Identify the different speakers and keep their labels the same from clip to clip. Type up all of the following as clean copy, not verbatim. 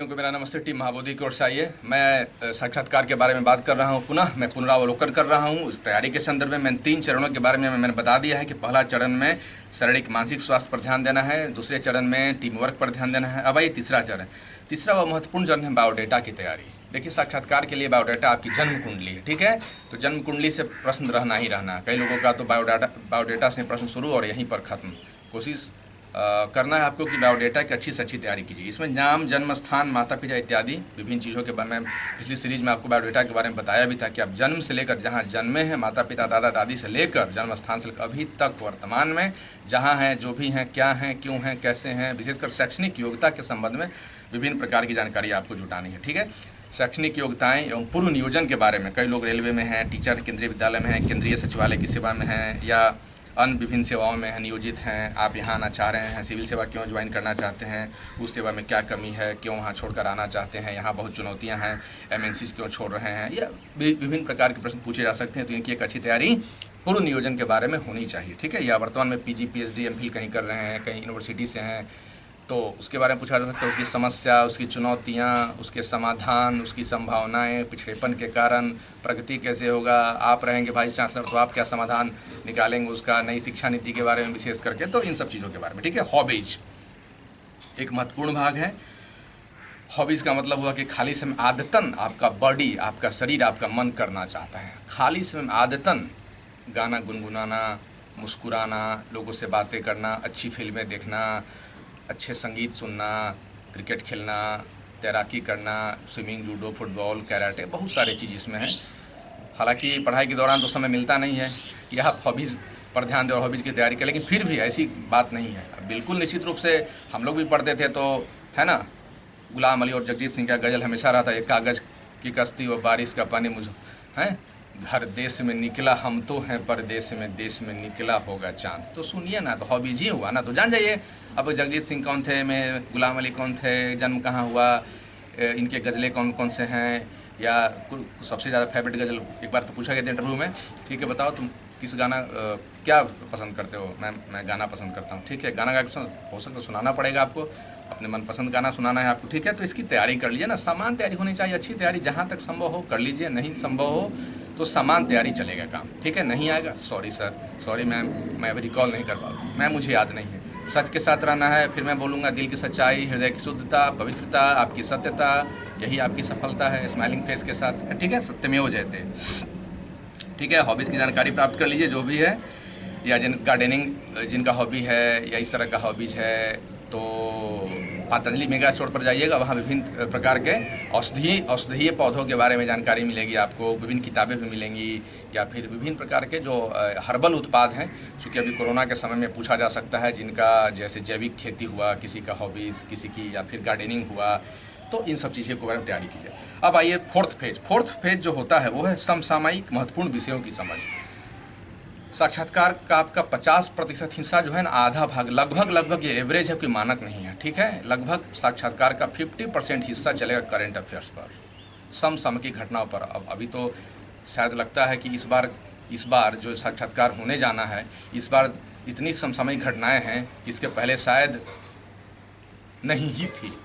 Speaker 1: क्योंकि मेरा नमस्ते टीम महाबोधि की ओर से आई है। मैं साक्षात्कार के बारे में बात कर रहा हूँ। पुनः मैं पुनरावलोकन कर रहा हूँ उस तैयारी के संदर्भ में। मैंने 3 चरणों के बारे में मैंने बता दिया है कि पहला चरण में शारीरिक मानसिक स्वास्थ्य पर ध्यान देना है, दूसरे चरण में टीम वर्क पर ध्यान देना है। अब आइए तीसरा चरण। तीसरा व महत्वपूर्ण चरण है बायोडेटा की तैयारी। देखिए, साक्षात्कार के लिए बायोडेटा आपकी जन्म कुंडली है, ठीक है। तो जन्म कुंडली से प्रश्न रहना ही रहना। कई लोगों का तो बायोडेटा से प्रश्न शुरू और यहीं पर खत्म। कोशिश करना है आपको कि बायोडेटा की अच्छी से अच्छी तैयारी कीजिए। इसमें नाम, जन्म स्थान, माता पिता इत्यादि विभिन्न चीज़ों के बारे में पिछली सीरीज में आपको बायोडेटा के बारे में बताया भी था कि आप जन्म से लेकर जहाँ जन्मे हैं, माता पिता दादा दादी से लेकर जन्म स्थान से लेकर अभी तक वर्तमान में जहाँ हैं, जो भी हैं, क्या हैं, क्यों हैं, कैसे हैं, विशेषकर शैक्षणिक योग्यता के संबंध में विभिन्न प्रकार की जानकारी आपको जुटानी है, ठीक है। शैक्षणिक योग्यताएं एवं पूर्व नियोजन के बारे में, कई लोग रेलवे में हैं, टीचर केंद्रीय विद्यालय में हैं, केंद्रीय सचिवालय की सेवा में हैं या अन्य विभिन्न सेवाओं में नियोजित हैं। आप यहाँ आना चाह रहे हैं, सिविल सेवा क्यों ज्वाइन करना चाहते हैं, उस सेवा में क्या कमी है, क्यों वहाँ छोड़कर आना चाहते हैं, यहाँ बहुत चुनौतियाँ हैं, एमएनसी क्यों छोड़ रहे हैं, या विभिन्न प्रकार के प्रश्न पूछे जा सकते हैं। तो इनकी एक अच्छी तैयारी पूर्व नियोजन के बारे में होनी चाहिए, ठीक है। या वर्तमान में पीजी, पीएचडी, एमफिल कहीं कर रहे हैं, कहीं यूनिवर्सिटी से हैं, तो उसके बारे में पूछा जा सकता है। उसकी समस्या, उसकी चुनौतियाँ, उसके समाधान, उसकी संभावनाएं, पिछड़ेपन के कारण प्रगति कैसे होगा, आप रहेंगे वाइस चांसलर तो आप क्या समाधान निकालेंगे उसका, नई शिक्षा नीति के बारे में विशेष करके, तो इन सब चीज़ों के बारे में, ठीक है। हॉबीज एक महत्वपूर्ण भाग है। हॉबीज़ का मतलब हुआ कि खाली समय आदतन आपका बॉडी, आपका शरीर, आपका मन करना चाहता है। खाली समय में आदतन गाना गुनगुनाना, मुस्कुराना, लोगों से बातें करना, अच्छी फिल्में देखना, अच्छे संगीत सुनना, क्रिकेट खेलना, तैराकी करना, स्विमिंग, जूडो, फुटबॉल, कराटे, बहुत सारी चीज़ इसमें है। हालांकि पढ़ाई के दौरान तो समय मिलता नहीं है कि आप हॉबीज़ पर ध्यान दें और हॉबीज़ की तैयारी करें, लेकिन फिर भी ऐसी बात नहीं है। बिल्कुल निश्चित रूप से हम लोग भी पढ़ते थे तो है ना, गुलाम अली और जगजीत सिंह का गज़ल हमेशा रहा था, एक कागज़ की कश्ती और बारिश का पानी मुझ हैं, घर देश में निकला हम तो हैं परदेश में, देश में निकला होगा चांद। तो सुनिए ना, तो हॉबीज ही हुआ ना, तो जान जाइए अब जगजीत सिंह कौन थे, मैं गुलाम अली कौन थे, जन्म कहाँ हुआ, इनके गज़लें कौन कौन से हैं, या सबसे ज़्यादा फेवरेट गज़ल एक बार तो पूछा गया था इंटरव्यू में, ठीक है, बताओ तुम किस गाना क्या पसंद करते हो। मैं गाना पसंद करता हूँ, ठीक है। गाना गा के हो सकता सुनाना पड़ेगा आपको, अपने मनपसंद गाना सुनाना है आपको, ठीक है। तो इसकी तैयारी कर लीजिए ना, समान तैयारी होनी चाहिए, अच्छी तैयारी जहाँ तक संभव हो कर लीजिए, नहीं संभव हो तो समान तैयारी चलेगा काम, ठीक है। नहीं आएगा सॉरी सर, सॉरी मैम, मैं अभी रिकॉल नहीं कर पाऊँ, मैं मुझे याद नहीं है। सच के साथ रहना है, फिर मैं बोलूँगा दिल की सच्चाई, हृदय की शुद्धता, पवित्रता, आपकी सत्यता, यही आपकी सफलता है। स्माइलिंग फेस के साथ, ठीक है, सत्यमेव जयते, ठीक है। हॉबीज़ की जानकारी प्राप्त कर लीजिए जो भी है, या गार्डनिंग जिनका हॉबी है या इस तरह का हॉबीज है, तो पतंजलि मेगा स्टोर पर जाइएगा, वहाँ विभिन्न प्रकार के औषधीय पौधों के बारे में जानकारी मिलेगी आपको, विभिन्न किताबें भी मिलेंगी, या फिर विभिन्न प्रकार के जो हर्बल उत्पाद हैं, चूँकि अभी कोरोना के समय में पूछा जा सकता है, जिनका जैसे जैविक खेती हुआ, किसी का हॉबीज़, किसी की, या फिर गार्डनिंग हुआ, तो इन सब चीज़ों के बारे में तैयारी कीजिए। अब आइए फोर्थ फेज जो होता है वो है समसामयिक महत्वपूर्ण विषयों की समझ। साक्षात्कार का आपका 50% हिस्सा जो है ना, आधा भाग, लगभग ये एवरेज है, कोई मानक नहीं है, ठीक है। लगभग साक्षात्कार का 50% हिस्सा चलेगा करंट अफेयर्स पर, समसामयिक घटनाओं पर। अब अभी तो शायद लगता है कि इस बार जो साक्षात्कार होने जाना है, इस बार इतनी समसामयिक घटनाएं हैं कि इसके पहले शायद नहीं ही थी।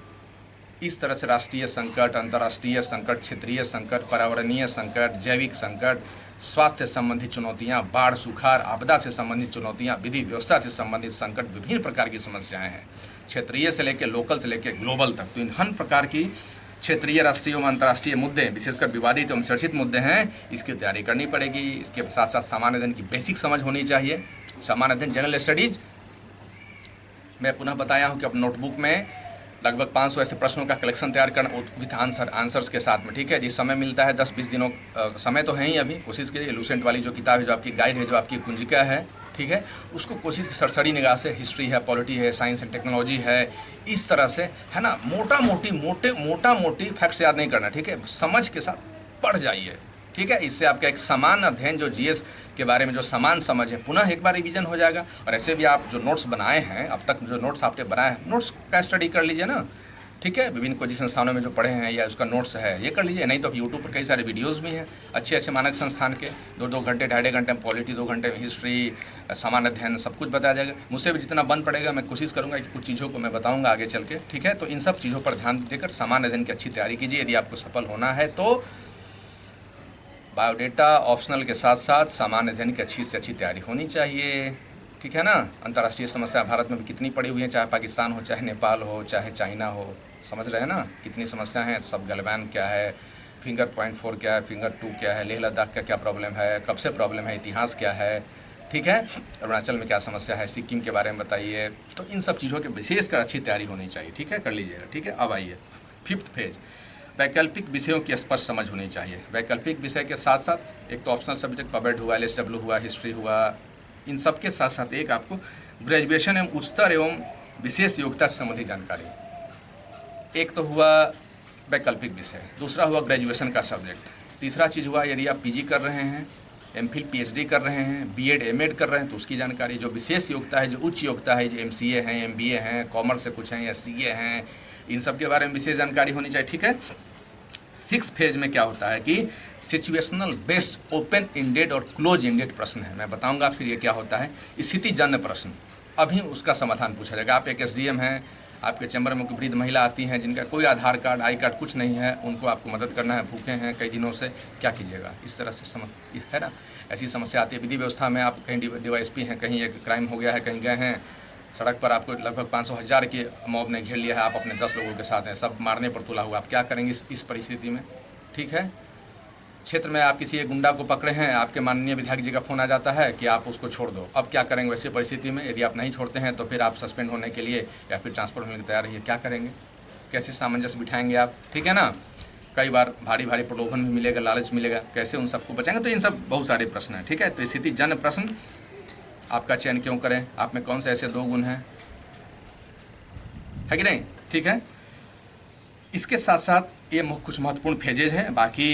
Speaker 1: इस तरह से राष्ट्रीय संकट, अंतर्राष्ट्रीय संकट, क्षेत्रीय संकट, पर्यावरणीय संकट, जैविक संकट, स्वास्थ्य से संबंधित चुनौतियां, बाढ़, सुखाड़, आपदा से संबंधित चुनौतियां, विधि व्यवस्था से संबंधित संकट, विभिन्न प्रकार की समस्याएं हैं, क्षेत्रीय से लेकर लोकल से लेकर ग्लोबल तक। तो इन हर प्रकार की क्षेत्रीय, राष्ट्रीय एवं अंतर्राष्ट्रीय मुद्दे, विशेषकर विवादित एवं चर्चित मुद्दे हैं, इसकी तैयारी करनी पड़ेगी। इसके साथ साथ सामान्य अध्ययन की बेसिक समझ होनी चाहिए। सामान्य अध्ययन, जनरल स्टडीज, मैं पुनः बताया हूँ कि अब नोटबुक में लगभग 500 ऐसे प्रश्नों का कलेक्शन तैयार करना विथ आंसर्स के साथ में, ठीक है। जिस समय मिलता है 10-20 दिनों समय तो है ही, अभी कोशिश कीजिए लूसेंट वाली जो किताब है, जो आपकी गाइड है, जो आपकी कुंजिका है, ठीक है, उसको कोशिश की सरसरी निगाह से, हिस्ट्री है, पॉलिटी है, साइंस एंड टेक्नोलॉजी है, इस तरह से है ना, मोटा मोटी फैक्ट्स याद नहीं करना, ठीक है, समझ के साथ पढ़ जाइए, ठीक है। इससे आपका एक समान अध्ययन, जो जीएस के बारे में जो समान समझ है, पुनः एक बार रिवीजन हो जाएगा। और ऐसे भी आप जो नोट्स बनाए हैं, अब तक जो नोट्स आपने बनाए हैं, नोट्स का स्टडी कर लीजिए ना, ठीक है, विभिन्न कोचिंग संस्थानों में जो पढ़े हैं या उसका नोट्स है ये कर लीजिए। नहीं तो यूट्यूब पर कई सारे वीडियोस भी हैं अच्छे अच्छे मानक संस्थान के, 2-2 घंटे 2.5 घंटे में पॉलिटी, 2 घंटे में हिस्ट्री, सामान्य अध्ययन, सब कुछ बताया जाएगा। मुझसे भी जितना बन पड़ेगा मैं कोशिश करूँगा कि कुछ चीज़ों को मैं बताऊँगा आगे चल के, ठीक है। तो इन सब चीज़ों पर ध्यान देकर सामान्य अध्ययन की अच्छी तैयारी कीजिए। यदि आपको सफल होना है तो बायोडेटा ऑप्शनल के साथ साथ सामान्य अध्ययन की अच्छी से अच्छी तैयारी होनी चाहिए, ठीक है ना। अंतर्राष्ट्रीय समस्या भारत में भी कितनी पड़ी हुई हैं, चाहे पाकिस्तान हो, चाहे नेपाल हो, चाहे चाइना हो, समझ रहे हैं ना कितनी समस्या हैं। सब गलवान क्या है, फिंगर पॉइंट 4 क्या है, फिंगर 2 क्या है, लेह लद्दाख का क्या प्रॉब्लम है, कब से प्रॉब्लम है, इतिहास क्या है, ठीक है। अरुणाचल में क्या समस्या है, सिक्किम के बारे में बताइए। तो इन सब चीज़ों के विशेषकर अच्छी तैयारी होनी चाहिए, ठीक है, कर लीजिएगा, ठीक है। अब आइए 5th फेज, वैकल्पिक विषयों की स्पष्ट समझ होनी चाहिए। वैकल्पिक विषय के साथ साथ एक तो ऑप्शनल सब्जेक्ट पबेड हुआ, LSW हुआ, हिस्ट्री हुआ, इन सब के साथ साथ एक आपको ग्रेजुएशन एवं उच्चतर एवं विशेष योग्यता से संबंधित जानकारी। एक तो हुआ वैकल्पिक विषय, दूसरा हुआ ग्रेजुएशन का सब्जेक्ट, तीसरा चीज़ हुआ यदि आप PG कर रहे हैं, MPhil PhD कर रहे हैं, B.Ed M.Ed कर रहे हैं तो उसकी जानकारी। जो विशेष योग्यता है, जो उच्च योग्यता है, जो MCA हैं, MBA हैं, कॉमर्स से कुछ हैं या CA हैं, इन सब के बारे में विशेष जानकारी होनी चाहिए, ठीक है। 6th फेज में क्या होता है कि सिचुएशनल बेस्ड ओपन इंडेड और क्लोज इंडेड प्रश्न है। मैं बताऊंगा फिर ये क्या होता है। स्थितिजन्य प्रश्न, अभी उसका समाधान पूछा जाएगा। आप एक SDM हैं, आपके चैम्बर में कोई वृद्ध महिला आती हैं जिनका कोई आधार कार्ड, आई कार्ड कुछ नहीं है, उनको आपको मदद करना है, भूखे हैं कई दिनों से, क्या कीजिएगा। इस तरह से है ना, ऐसी समस्या आती है। विधि व्यवस्था में आप कहीं DYSP हैं, कहीं एक क्राइम हो गया है, कहीं गए हैं, सड़क पर आपको लगभग 500,000 के मॉब ने घेर लिया है, आप अपने 10 लोगों के साथ हैं, सब मारने पर तुला हुआ, आप क्या करेंगे इस परिस्थिति में, ठीक है। क्षेत्र में आप किसी एक गुंडा को पकड़े हैं, आपके माननीय विधायक जी का फ़ोन आ जाता है कि आप उसको छोड़ दो, अब क्या करेंगे वैसी परिस्थिति में। यदि आप नहीं छोड़ते हैं तो फिर आप सस्पेंड होने के लिए या फिर ट्रांसफर होने के लिए तैयार रहिए, क्या करेंगे, कैसे सामंजस्य बिठाएंगे आप, ठीक है ना। कई बार भारी भारी प्रलोभन भी मिलेगा, लालच मिलेगा, कैसे उन सबको बचाएंगे। तो इन सब बहुत सारे प्रश्न हैं, ठीक है। तो स्थितिजन्य प्रश्न आपका चयन क्यों करें, आप में कौन से ऐसे 2 गुण हैं, है कि नहीं, ठीक है। इसके साथ साथ ये कुछ महत्वपूर्ण फेजेज हैं, बाकी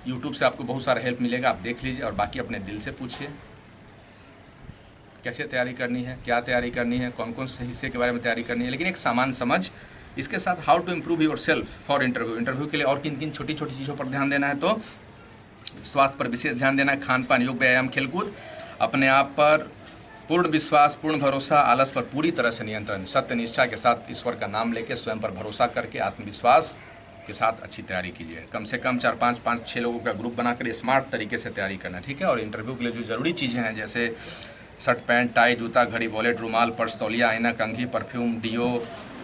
Speaker 1: यूट्यूब से आपको बहुत सारा हेल्प मिलेगा, आप देख लीजिए और बाकी अपने दिल से पूछिए कैसे तैयारी करनी है, क्या तैयारी करनी है, कौन कौन से हिस्से के बारे में तैयारी करनी है, लेकिन एक सामान्य समझ। इसके साथ how to improve yourself for interview के लिए और किन किन छोटी छोटी चीज़ों पर ध्यान देना है। तो स्वास्थ्य पर विशेष ध्यान देना है, खान पान, योग, व्यायाम, खेलकूद, अपने आप पर पूर्ण विश्वास, पूर्ण भरोसा, आलस पर पूरी तरह से नियंत्रण, सत्य निष्ठा के साथ ईश्वर का नाम लेके स्वयं पर भरोसा करके आत्मविश्वास के साथ अच्छी तैयारी कीजिए। कम से कम 4-5-5-6 लोगों का ग्रुप बनाकर स्मार्ट तरीके से तैयारी करना, ठीक है। और इंटरव्यू के लिए जो ज़रूरी चीज़ें हैं जैसे शर्ट पैंट, टाई, जूता, घड़ी, वॉलेट, रुमाल, पर्स, तौलिया, आईना, कंघी, perfume, deo,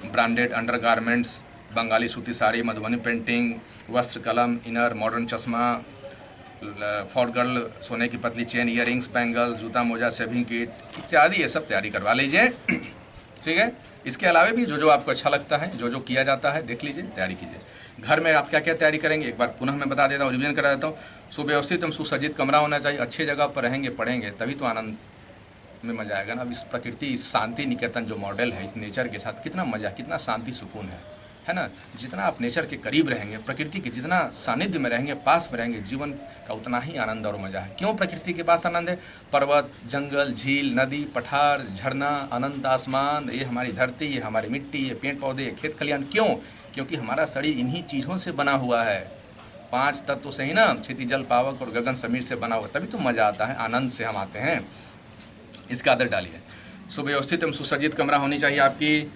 Speaker 1: branded undergarments, Bengali सूती साड़ी, मधुबनी पेंटिंग, वस्त्र, कलम, इनर, मॉडर्न चश्मा, फॉर गर्ल सोने की पतली चेन, ईयरिंग्स, बैंगल्स, जूता, मोजा, सेविंग किट इत्यादि, ये सब तैयारी करवा लीजिए, ठीक है। इसके अलावा भी जो जो आपको अच्छा लगता है, जो जो किया जाता है, देख लीजिए, तैयारी कीजिए। घर में आप क्या क्या तैयारी करेंगे एक बार पुनः मैं बता देता हूँ, रिवीजन करा देता हूँ। सुव्यवस्थित एवं सुसज्जित कमरा होना चाहिए, अच्छी जगह पर रहेंगे, पढ़ेंगे, तभी तो आनंद में मजा आएगा ना। अब इस प्रकृति, इस शांति निकेतन जो मॉडल है, इस नेचर के साथ कितना मजा, कितना शांति सुकून है ना। जितना आप नेचर के करीब रहेंगे, प्रकृति के जितना सानिध्य में रहेंगे, पास में रहेंगे, जीवन का उतना ही आनंद और मजा है। क्यों प्रकृति के पास आनंद है? पर्वत, जंगल, झील, नदी, पठार, झरना, अनंत आसमान, ये हमारी धरती, ये हमारी मिट्टी, ये पेड़ पौधे, ये खेत खलियान। क्यों? क्योंकि हमारा शरीर इन्हीं चीज़ों से बना हुआ है, 5 तत्व से ही ना, क्षिति, जल, पावक और गगन समीर से बना हुआ, तभी तो मज़ा आता है, आनंद से हम आते हैं। इसका आदर डालिए। सुव्यवस्थित एवं सुसज्जित कमरा होनी चाहिए आपकी,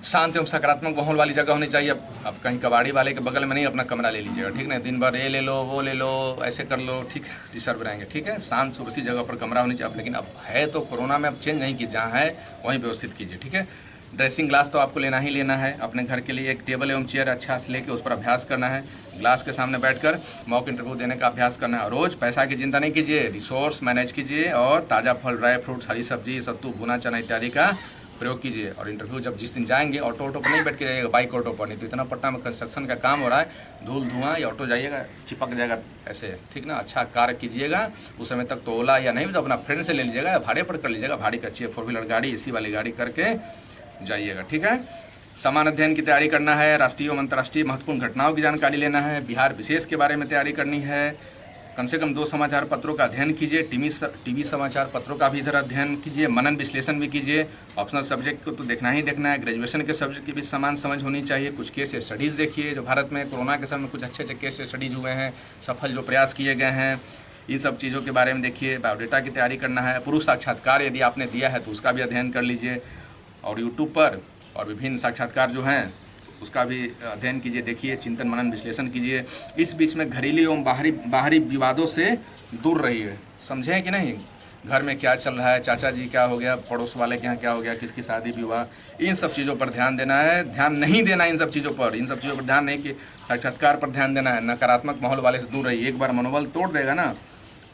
Speaker 1: शांत एवं सकारात्मक माहौल वाली जगह होनी चाहिए। अब कहीं कबाड़ी वाले के बगल में नहीं अपना कमरा ले लीजिएगा, ठीक है। दिन भर ये ले लो, वो ले लो, ऐसे कर लो, ठीक है, डिस्टर्ब रहेंगे, ठीक है। शांत सुरक्षित जगह पर कमरा होनी चाहिए। अब लेकिन अब है तो कोरोना में अब चेंज नहीं की, जहाँ है वहीं व्यवस्थित कीजिए, ठीक है। ड्रेसिंग ग्लास तो आपको लेना ही लेना है अपने घर के लिए। एक टेबल एवं चेयर अच्छा से लेके उस पर अभ्यास करना है, ग्लास के सामने बैठकर मॉक इंटरव्यू देने का अभ्यास करना है। रोज़ पैसा की चिंता नहीं कीजिए, रिसोर्स मैनेज कीजिए और ताज़ा फल, ड्राई फ्रूट्स, हरी सब्जी, सत्तू, भुना चना इत्यादि का प्रयोग कीजिए। और इंटरव्यू जब जिस दिन जाएंगे, ऑटो पर नहीं बैठ के जाइएगा, बाइक ऑटो पर नहीं, तो इतना पटना में कंस्ट्रक्शन का काम हो रहा है, धूल धुआं, या ऑटो जाइएगा चिपक जाएगा ऐसे, ठीक ना। अच्छा कार कीजिएगा, उस समय तक तो ओला या नहीं तो अपना फ्रेंड से ले लीजिएगा या भाड़े पर कर लीजिएगा, भाड़ी की अच्छी 4 व्हीलर गाड़ी, AC वाली गाड़ी करके जाइएगा, ठीक है। सामान्य अध्ययन की तैयारी करना है, राष्ट्रीय और अंतर्राष्ट्रीय महत्वपूर्ण घटनाओं की जानकारी लेना है, बिहार विशेष के बारे में तैयारी करनी है, कम से कम 2 समाचार पत्रों का अध्ययन कीजिए, टीवी समाचार पत्रों का भी इधर अध्ययन कीजिए, मनन विश्लेषण भी कीजिए। ऑप्शनल सब्जेक्ट को तो देखना ही देखना है, ग्रेजुएशन के सब्जेक्ट की भी समान समझ होनी चाहिए। कुछ केस स्टडीज़ देखिए जो भारत में कोरोना के समय में कुछ अच्छे केस स्टडीज़ हुए हैं, सफल जो प्रयास किए गए हैं, इन सब चीज़ों के बारे में देखिए। बायोडेटा की तैयारी करना है, पुरुष साक्षात्कार यदि आपने दिया है तो उसका भी अध्ययन कर लीजिए, और यूट्यूब पर और विभिन्न साक्षात्कार जो हैं उसका भी अध्ययन कीजिए, देखिए, चिंतन मनन विश्लेषण कीजिए। इस बीच में घरेलू एवं बाहरी विवादों से दूर रहिए, समझे कि नहीं। घर में क्या चल रहा है, चाचा जी क्या हो गया, पड़ोस वाले के यहाँ क्या हो गया, किसकी शादी विवाह, इन सब चीज़ों पर ध्यान देना है। ध्यान नहीं देना इन सब चीज़ों पर ध्यान नहीं कि साक्षात्कार पर ध्यान देना है। नकारात्मक माहौल वाले से दूर रहिए। एक बार मनोबल तोड़ देगा ना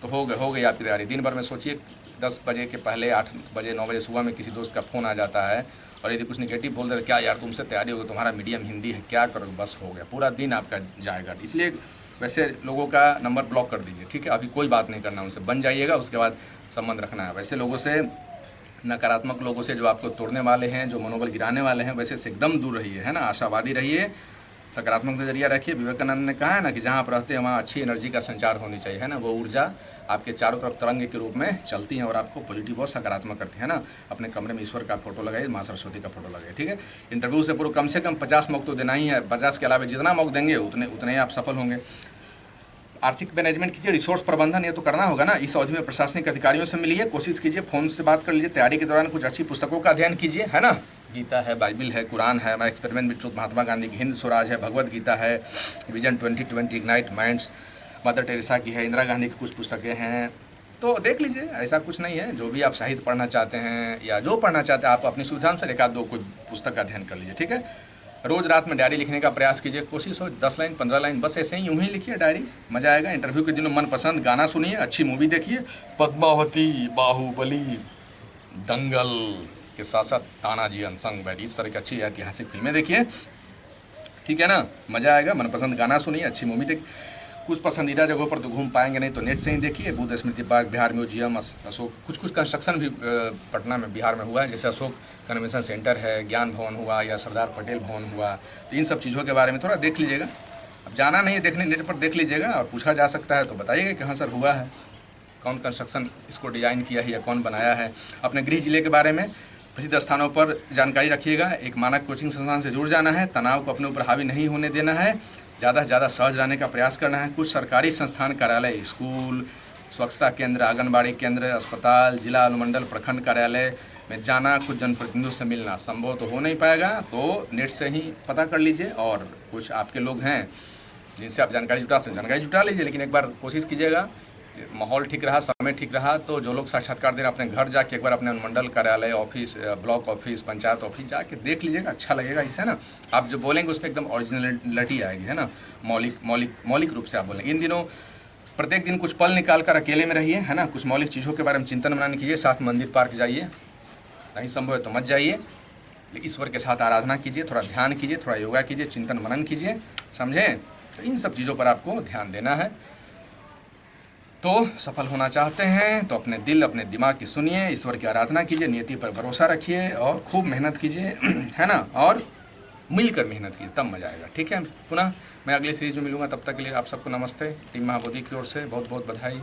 Speaker 1: तो हो गई आपकी तैयारी। दिन भर में सोचिए 10 बजे के पहले 8 बजे 9 बजे सुबह में किसी दोस्त का फ़ोन आ जाता है और यदि कुछ निगेटिव बोल देते, क्या यार तुमसे तैयारी होगी, तुम्हारा मीडियम हिंदी है, क्या करोगे, बस हो गया, पूरा दिन आपका जाएगा। इसलिए वैसे लोगों का नंबर ब्लॉक कर दीजिए, ठीक है। अभी कोई बात नहीं करना उनसे, बन जाइएगा, उसके बाद संबंध रखना है। वैसे लोगों से, नकारात्मक लोगों से जो आपको तोड़ने वाले हैं, जो मनोबल गिराने वाले हैं, वैसे से एकदम दूर रहिए, है ना। आशावादी रहिए, सकारात्मक नजरिया रखिए। विवेकानंद ने कहा है ना कि जहाँ आप रहते हैं वहाँ अच्छी एनर्जी का संचार होनी चाहिए, है ना। वो ऊर्जा आपके चारों तरफ तरंग के रूप में चलती हैं और आपको पॉजिटिव बहुत सकारात्मक करती है ना। अपने कमरे में ईश्वर का फोटो लगाइए, माँ सरस्वती का फोटो लगाइए, ठीक है। इंटरव्यू से पूर्व कम से कम 50 मौक़ तो देना ही है। 50 के अलावा जितना मौक़ देंगे उतने ही आप सफल होंगे। आर्थिक मैनेजमेंट कीजिए, रिसोर्स प्रबंधन ये तो करना होगा ना। इस अवधि में प्रशासनिक अधिकारियों से मिलिए, कोशिश कीजिए, फ़ोन से बात कर लीजिए। तैयारी के दौरान कुछ अच्छी पुस्तकों का अध्ययन कीजिए, है ना। गीता है, बाइबिल है, कुरान है, my experiment with truth, Mahatma Gandhi की हिंद स्वराज है, भगवद गीता है, vision 2020, ignite minds, mother Teresa की है, इंदिरा गांधी की कुछ पुस्तकें हैं, तो देख लीजिए। ऐसा कुछ नहीं है, जो भी आप साहित्य पढ़ना चाहते हैं या जो पढ़ना चाहते हैं आप अपनी सुविधा अनुसार 1-2 कोई पुस्तक का अध्ययन कर लीजिए, ठीक है। रोज़ रात में डायरी लिखने का प्रयास कीजिए, कोशिश हो 10 लाइन 15 लाइन, बस ऐसे ही यूं ही लिखिए डायरी, मज़ा आएगा। इंटरव्यू के दिनों मनपसंद गाना सुनिए, अच्छी मूवी देखिए, पद्मावती, बाहुबली, दंगल के साथ साथ तानाजी अनसंग बैरी, इस तरह की अच्छी ऐतिहासिक फिल्में देखिए, ठीक है ना, मज़ा आएगा। मनपसंद गाना सुनिए, अच्छी मूवी देखिए। कुछ पसंदीदा जगहों पर तो घूम पाएंगे नहीं तो नेट से ही देखिए। बुद्ध स्मृति पार्क, बिहार म्यूजियम, अशोक, कुछ कंस्ट्रक्शन भी पटना में, बिहार में हुआ है, जैसे अशोक कन्वेंशन सेंटर है, ज्ञान भवन हुआ या सरदार पटेल भवन हुआ, तो इन सब चीज़ों के बारे में थोड़ा देख लीजिएगा। अब जाना नहीं देखने, नेट पर देख लीजिएगा और पूछा जा सकता है तो बताइएगा कि हाँ सर हुआ है, कौन कंस्ट्रक्शन इसको डिज़ाइन किया है या कौन बनाया है। अपने गृह जिले के बारे में प्रसिद्ध स्थानों पर जानकारी रखिएगा। एक मानक कोचिंग संस्थान से जुड़ जाना है, तनाव को अपने ऊपर हावी नहीं होने देना है, ज़्यादा से ज़्यादा सहज रहने का प्रयास करना है। कुछ सरकारी संस्थान, कार्यालय, स्कूल, स्वच्छता केंद्र, आंगनबाड़ी केंद्र, अस्पताल, जिला अनुमंडल, प्रखंड कार्यालय में जाना, कुछ जनप्रतिनिधियों से मिलना संभव तो हो नहीं पाएगा, तो नेट से ही पता कर लीजिए। और कुछ आपके लोग हैं जिनसे आप जानकारी जुटा लीजिए, लेकिन एक बार कोशिश कीजिएगा, माहौल ठीक रहा, समय ठीक रहा तो जो लोग साक्षात्कार दे रहे हैं अपने घर जाके एक बार अपने अनुमंडल कार्यालय, office, block office, panchayat office जाके देख लीजिएगा, अच्छा लगेगा। इससे ना आप जो बोलेंगे उसमें एकदम ओरिजिनलिटी आएगी, है ना, मौलिक रूप से आप बोलेंगे। इन दिनों प्रत्येक दिन कुछ पल निकाल कर अकेले में रहिए, है ना, कुछ मौलिक चीज़ों के बारे में चिंतन मनन कीजिए, साथ मंदिर पार्क जाइए, नहीं संभव है तो मत जाइए, ईश्वर के साथ आराधना कीजिए, थोड़ा ध्यान कीजिए, थोड़ा योगा कीजिए, चिंतन मनन कीजिए, समझें। तो इन सब चीज़ों पर आपको ध्यान देना है। तो सफल होना चाहते हैं तो अपने दिल, अपने दिमाग की सुनिए, ईश्वर की आराधना कीजिए, नियति पर भरोसा रखिए और खूब मेहनत कीजिए, है ना, और मिलकर मेहनत कीजिए, तब मजा आएगा, ठीक है। पुनः मैं अगली सीरीज में मिलूंगा, तब तक के लिए आप सबको नमस्ते। टीम महाबोधि की ओर से बहुत बहुत बधाई।